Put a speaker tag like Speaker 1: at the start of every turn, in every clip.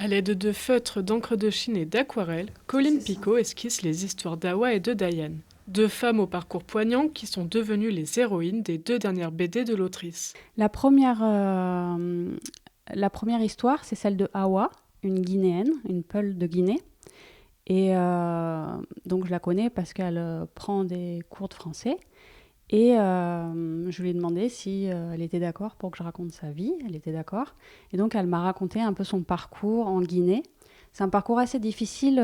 Speaker 1: À l'aide de feutres, d'encre de Chine et d'aquarelles, Colline
Speaker 2: C'est ça.
Speaker 1: Picot esquisse les histoires d'Awa et de Diane, deux femmes au parcours poignant qui sont devenues les héroïnes des deux dernières BD de l'autrice.
Speaker 2: La première, euh, la première histoire, c'est celle de Hawa, une Guinéenne, une Peul de Guinée. Et donc je la connais parce qu'elle prend des cours de français. Et je lui ai demandé si elle était d'accord pour que je raconte sa vie. Elle était d'accord. Et donc elle m'a raconté un peu son parcours en Guinée. C'est un parcours assez difficile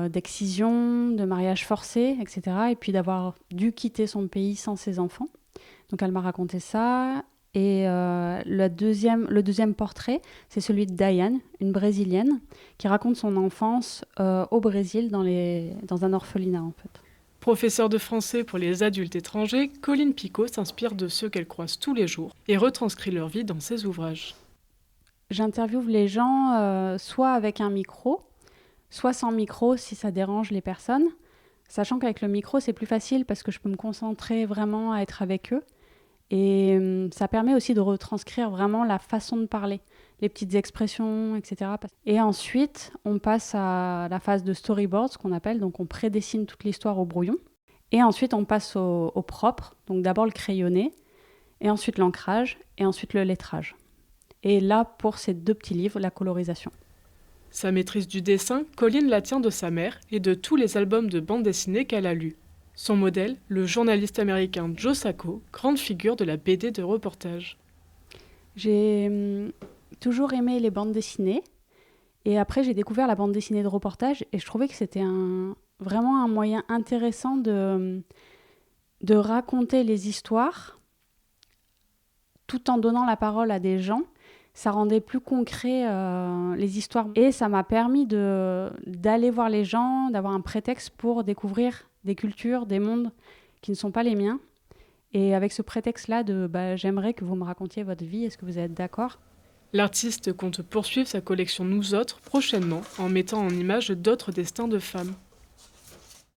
Speaker 2: d'excision, de mariage forcé, etc. Et puis d'avoir dû quitter son pays sans ses enfants. Donc elle m'a raconté ça. Et le deuxième portrait, c'est celui de Diane, une Brésilienne, qui raconte son enfance au Brésil, dans un orphelinat en fait.
Speaker 1: Professeure de français pour les adultes étrangers, Colline Picot s'inspire de ceux qu'elle croise tous les jours et retranscrit leur vie dans ses ouvrages.
Speaker 2: J'interviewe les gens soit avec un micro, soit sans micro si ça dérange les personnes, sachant qu'avec le micro c'est plus facile parce que je peux me concentrer vraiment à être avec eux. Et ça permet aussi de retranscrire vraiment la façon de parler, les petites expressions, etc. Et ensuite, on passe à la phase de storyboard, ce qu'on appelle. Donc, on prédessine toute l'histoire au brouillon. Et ensuite, on passe au propre. Donc, d'abord le crayonné, et ensuite l'ancrage, et ensuite le lettrage. Et là, pour ces deux petits livres, la colorisation.
Speaker 1: Sa maîtrise du dessin, Colline la tient de sa mère et de tous les albums de bande dessinée qu'elle a lus. Son modèle, le journaliste américain Joe Sacco, grande figure de la BD de reportage.
Speaker 2: J'ai toujours aimé les bandes dessinées. Et après, j'ai découvert la bande dessinée de reportage et je trouvais que c'était vraiment un moyen intéressant de raconter les histoires tout en donnant la parole à des gens. Ça rendait plus concret les histoires. Et ça m'a permis d'aller voir les gens, d'avoir un prétexte pour découvrir des cultures, des mondes qui ne sont pas les miens. Et avec ce prétexte-là j'aimerais que vous me racontiez votre vie, est-ce que vous êtes d'accord ?
Speaker 1: L'artiste compte poursuivre sa collection Nous Autres prochainement en mettant en image d'autres destins de femmes.